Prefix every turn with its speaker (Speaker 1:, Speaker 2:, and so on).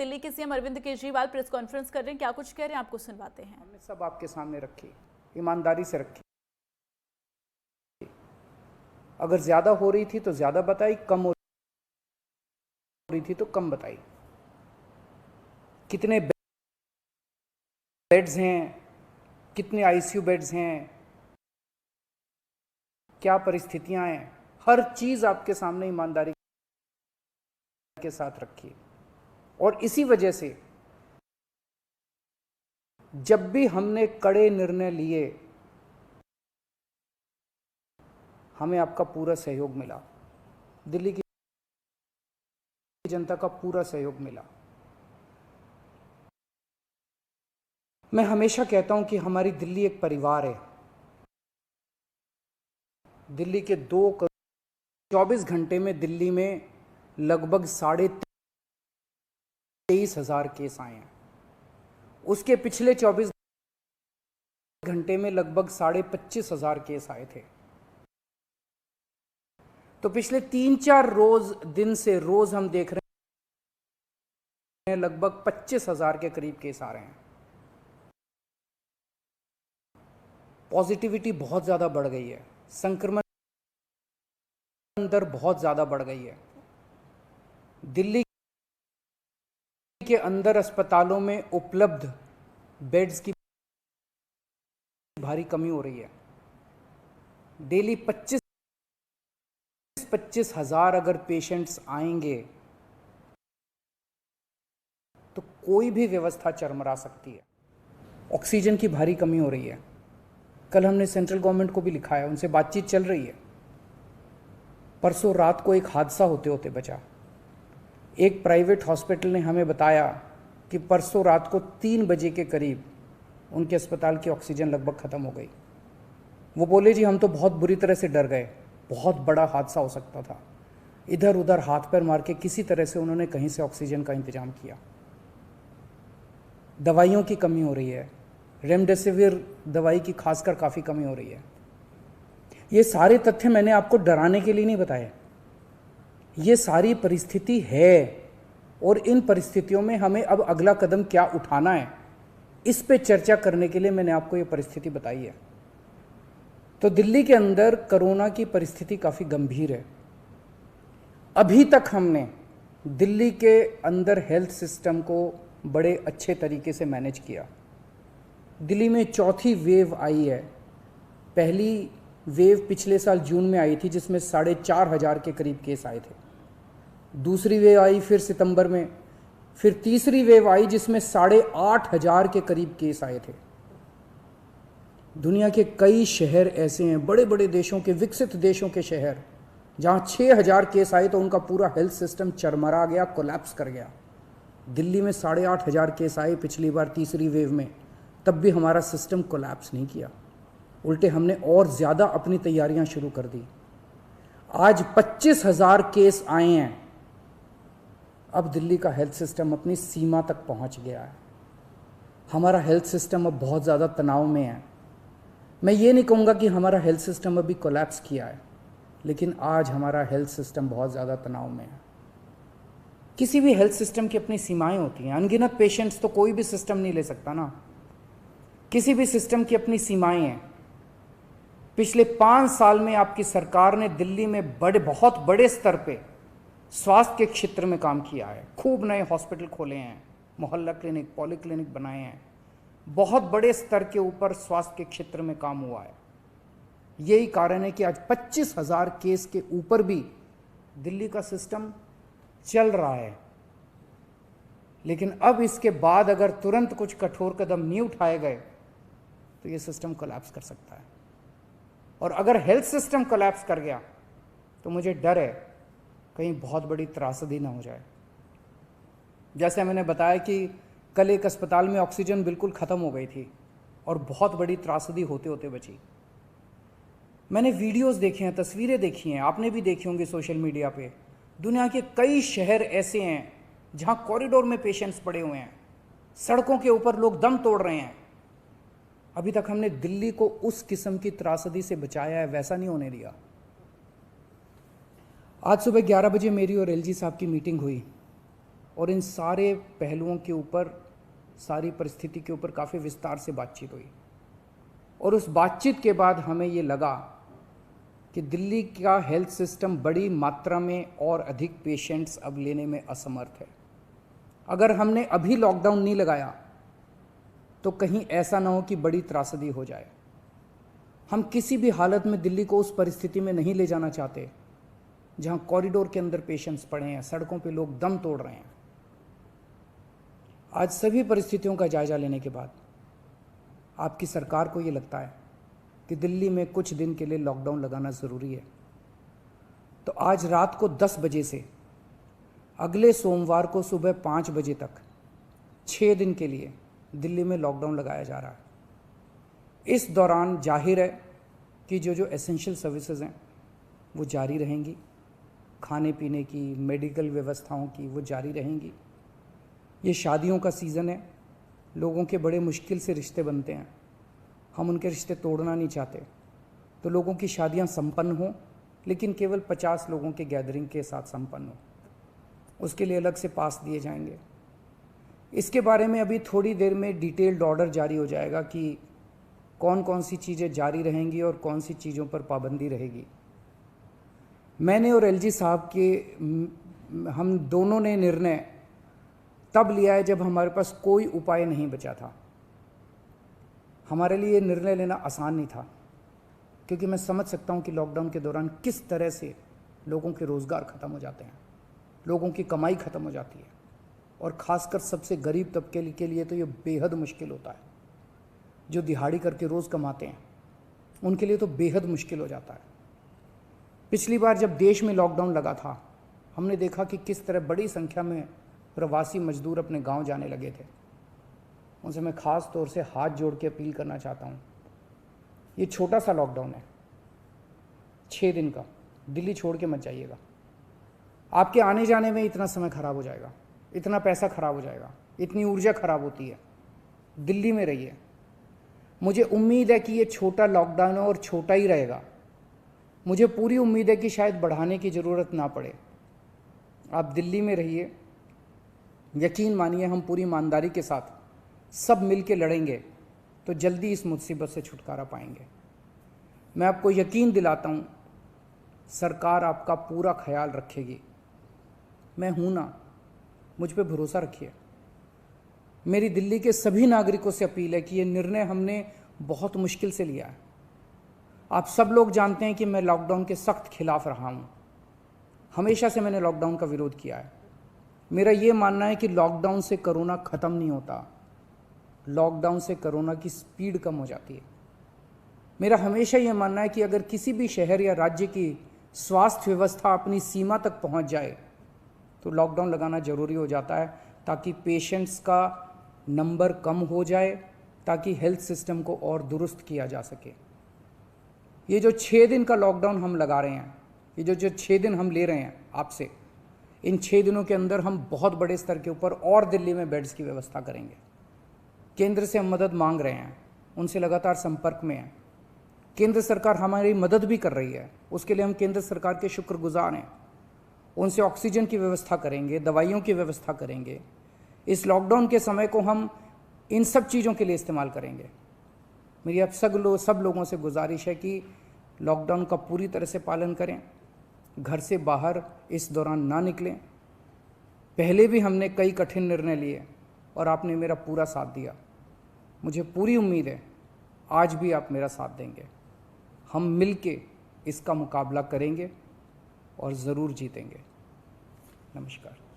Speaker 1: दिल्ली के CM Arvind Kejriwal press conference कर रहे हैं, क्या कुछ कह रहे हैं आपको सुनवाते हैं।
Speaker 2: हमने सब आपके सामने रखी, ईमानदारी से रखी। अगर ज्यादा हो रही थी तो ज्यादा बताई, कम हो रही थी तो कम बताई। कितने बेड्स हैं, कितने आईसीयू बेड्स हैं, क्या परिस्थितियां हैं, हर चीज आपके सामने ईमानदारी के साथ रखी। और इसी वजह से जब भी हमने कड़े निर्णय लिए, हमें आपका पूरा सहयोग मिला, दिल्ली की जनता का पूरा सहयोग मिला। मैं हमेशा कहता हूं कि हमारी दिल्ली एक परिवार है। दिल्ली के 24 घंटे में दिल्ली में लगभग 23,500 केस आए हैं। उसके पिछले 24 घंटे में लगभग 25,500 केस आए थे। तो पिछले 3-4 दिन से रोज हम देख रहे हैं लगभग 25,000 के करीब केस आ रहे हैं। पॉजिटिविटी बहुत ज्यादा बढ़ गई है, संक्रमण दर बहुत ज्यादा बढ़ गई है। दिल्ली के अंदर अस्पतालों में उपलब्ध बेड्स की भारी कमी हो रही है। डेली 25,000 अगर पेशेंट्स आएंगे तो कोई भी व्यवस्था चरमरा सकती है। ऑक्सीजन की भारी कमी हो रही है। कल हमने सेंट्रल गवर्नमेंट को भी लिखा है, उनसे बातचीत चल रही है। परसों रात को एक हादसा होते होते बचा। एक प्राइवेट हॉस्पिटल ने हमें बताया कि परसों रात को 3 बजे के करीब उनके अस्पताल की ऑक्सीजन लगभग खत्म हो गई। वो बोले जी हम तो बहुत बुरी तरह से डर गए, बहुत बड़ा हादसा हो सकता था। इधर उधर हाथ पैर मार के किसी तरह से उन्होंने कहीं से ऑक्सीजन का इंतजाम किया। दवाइयों की कमी हो रही है, रेमडेसिविर दवाई की खासकर काफ़ी कमी हो रही है। ये सारे तथ्य मैंने आपको डराने के लिए नहीं बताए, ये सारी परिस्थिति है। और इन परिस्थितियों में हमें अब अगला कदम क्या उठाना है, इस पे चर्चा करने के लिए मैंने आपको ये परिस्थिति बताई है। तो दिल्ली के अंदर कोरोना की परिस्थिति काफ़ी गंभीर है। अभी तक हमने दिल्ली के अंदर हेल्थ सिस्टम को बड़े अच्छे तरीके से मैनेज किया। दिल्ली में चौथी वेव आई है। पहली वेव पिछले साल जून में आई थी जिसमें 4,500 के करीब केस आए थे। दूसरी वेव आई फिर सितंबर में, फिर तीसरी वेव आई जिसमें 8,500 के करीब केस आए थे। दुनिया के कई शहर ऐसे हैं, बड़े बड़े देशों के, विकसित देशों के शहर, जहां 6,000 केस आए तो उनका पूरा हेल्थ सिस्टम चरमरा गया, कोलैप्स कर गया। दिल्ली में 8,500 केस आए पिछली बार तीसरी वेव में, तब भी हमारा सिस्टम कोलैप्स नहीं किया। उल्टे हमने और ज़्यादा अपनी तैयारियां शुरू कर दी। आज 25,000 केस आए हैं। अब दिल्ली का हेल्थ सिस्टम अपनी सीमा तक पहुंच गया है। हमारा हेल्थ सिस्टम अब बहुत ज़्यादा तनाव में है। मैं ये नहीं कहूँगा कि हमारा हेल्थ सिस्टम अभी कोलैप्स किया है, लेकिन आज हमारा हेल्थ सिस्टम बहुत ज़्यादा तनाव में है। किसी भी हेल्थ सिस्टम की अपनी सीमाएं होती हैं। अनगिनत पेशेंट्स तो कोई भी सिस्टम नहीं ले सकता ना। किसी भी सिस्टम की अपनी सीमाएं हैं। पिछले 5 साल में आपकी सरकार ने दिल्ली में बहुत बड़े स्तर पे स्वास्थ्य के क्षेत्र में काम किया है। खूब नए हॉस्पिटल खोले हैं, मोहल्ला क्लिनिक, पॉलीक्लिनिक बनाए हैं। बहुत बड़े स्तर के ऊपर स्वास्थ्य के क्षेत्र में काम हुआ है। यही कारण है कि आज 25,000 केस के ऊपर भी दिल्ली का सिस्टम चल रहा है। लेकिन अब इसके बाद अगर तुरंत कुछ कठोर कदम नहीं उठाए गए तो ये सिस्टम कोलैप्स कर सकता है। और अगर हेल्थ सिस्टम कोलैप्स कर गया तो मुझे डर है कहीं बहुत बड़ी त्रासदी ना हो जाए। जैसे मैंने बताया कि कल एक अस्पताल में ऑक्सीजन बिल्कुल ख़त्म हो गई थी और बहुत बड़ी त्रासदी होते होते बची। मैंने वीडियोस देखे हैं, तस्वीरें देखी हैं, आपने भी देखी होंगी सोशल मीडिया पे। दुनिया के कई शहर ऐसे हैं जहां कॉरिडोर में पेशेंट्स पड़े हुए हैं, सड़कों के ऊपर लोग दम तोड़ रहे हैं। अभी तक हमने दिल्ली को उस किस्म की त्रासदी से बचाया है, वैसा नहीं होने दिया। आज सुबह 11 बजे मेरी और एलजी साहब की मीटिंग हुई और इन सारे पहलुओं के ऊपर, सारी परिस्थिति के ऊपर काफ़ी विस्तार से बातचीत हुई। और उस बातचीत के बाद हमें ये लगा कि दिल्ली का हेल्थ सिस्टम बड़ी मात्रा में और अधिक पेशेंट्स अब लेने में असमर्थ है। अगर हमने अभी लॉकडाउन नहीं लगाया तो कहीं ऐसा ना हो कि बड़ी त्रासदी हो जाए। हम किसी भी हालत में दिल्ली को उस परिस्थिति में नहीं ले जाना चाहते जहां कॉरिडोर के अंदर पेशेंट्स पड़े हैं, सड़कों पे लोग दम तोड़ रहे हैं। आज सभी परिस्थितियों का जायजा लेने के बाद आपकी सरकार को ये लगता है कि दिल्ली में कुछ दिन के लिए लॉकडाउन लगाना ज़रूरी है, तो आज रात को 10 बजे से अगले सोमवार को सुबह 5 बजे तक 6 दिन के लिए दिल्ली में लॉकडाउन लगाया जा रहा है। इस दौरान जाहिर है कि जो एसेंशियल सर्विसेज हैं वो जारी रहेंगी, खाने पीने की, मेडिकल व्यवस्थाओं की वो जारी रहेंगी। ये शादियों का सीज़न है, लोगों के बड़े मुश्किल से रिश्ते बनते हैं, हम उनके रिश्ते तोड़ना नहीं चाहते, तो लोगों की शादियां संपन्न हों, लेकिन केवल 50 लोगों के गैदरिंग के साथ संपन्न हो, उसके लिए अलग से पास दिए जाएंगे। इसके बारे में अभी थोड़ी देर में डिटेल्ड ऑर्डर जारी हो जाएगा कि कौन कौन सी चीज़ें जारी रहेंगी और कौन सी चीज़ों पर पाबंदी रहेगी। मैंने और एलजी साहब के हम दोनों ने निर्णय तब लिया है जब हमारे पास कोई उपाय नहीं बचा था। हमारे लिए ये निर्णय लेना आसान नहीं था, क्योंकि मैं समझ सकता हूँ कि लॉकडाउन के दौरान किस तरह से लोगों के रोज़गार ख़त्म हो जाते हैं, लोगों की कमाई ख़त्म हो जाती है, और ख़ासकर सबसे गरीब तबके के लिए तो ये बेहद मुश्किल होता है। जो दिहाड़ी करके रोज़ कमाते हैं उनके लिए तो बेहद मुश्किल हो जाता है। पिछली बार जब देश में लॉकडाउन लगा था, हमने देखा कि किस तरह बड़ी संख्या में प्रवासी मजदूर अपने गांव जाने लगे थे। उनसे मैं ख़ास तौर से हाथ जोड़ के अपील करना चाहता हूँ, ये छोटा सा लॉकडाउन है, 6 दिन का, दिल्ली छोड़ के मत जाइएगा। आपके आने जाने में इतना समय खराब हो जाएगा, इतना पैसा खराब हो जाएगा, इतनी ऊर्जा खराब होती है। दिल्ली में रहिए। मुझे उम्मीद है कि ये छोटा लॉकडाउन है और छोटा ही रहेगा। मुझे पूरी उम्मीद है कि शायद बढ़ाने की ज़रूरत ना पड़े। आप दिल्ली में रहिए, यकीन मानिए हम पूरी ईमानदारी के साथ सब मिल के लड़ेंगे तो जल्दी इस मुसीबत से छुटकारा पाएंगे। मैं आपको यकीन दिलाता हूँ, सरकार आपका पूरा ख्याल रखेगी। मैं हूँ ना, मुझ पे भरोसा रखिए। मेरी दिल्ली के सभी नागरिकों से अपील है कि ये निर्णय हमने बहुत मुश्किल से लिया है। आप सब लोग जानते हैं कि मैं लॉकडाउन के सख्त खिलाफ रहा हूँ, हमेशा से मैंने लॉकडाउन का विरोध किया है। मेरा ये मानना है कि लॉकडाउन से कोरोना ख़त्म नहीं होता, लॉकडाउन से कोरोना की स्पीड कम हो जाती है। मेरा हमेशा ये मानना है कि अगर किसी भी शहर या राज्य की स्वास्थ्य व्यवस्था अपनी सीमा तक पहुंच जाए तो लॉकडाउन लगाना ज़रूरी हो जाता है, ताकि पेशेंट्स का नंबर कम हो जाए, ताकि हेल्थ सिस्टम को और दुरुस्त किया जा सके। ये जो 6 दिन का लॉकडाउन हम लगा रहे हैं, ये जो 6 दिन हम ले रहे हैं आपसे, इन 6 दिनों के अंदर हम बहुत बड़े स्तर के ऊपर और दिल्ली में बेड्स की व्यवस्था करेंगे। केंद्र से हम मदद मांग रहे हैं, उनसे लगातार संपर्क में हैं। केंद्र सरकार हमारी मदद भी कर रही है, उसके लिए हम केंद्र सरकार के शुक्रगुजार हैं। उनसे ऑक्सीजन की व्यवस्था करेंगे, दवाइयों की व्यवस्था करेंगे। इस लॉकडाउन के समय को हम इन सब चीज़ों के लिए इस्तेमाल करेंगे। मेरी अब सब लोगों से गुजारिश है कि लॉकडाउन का पूरी तरह से पालन करें, घर से बाहर इस दौरान ना निकलें। पहले भी हमने कई कठिन निर्णय लिए और आपने मेरा पूरा साथ दिया। मुझे पूरी उम्मीद है आज भी आप मेरा साथ देंगे। हम मिल के इसका मुकाबला करेंगे और ज़रूर जीतेंगे। नमस्कार।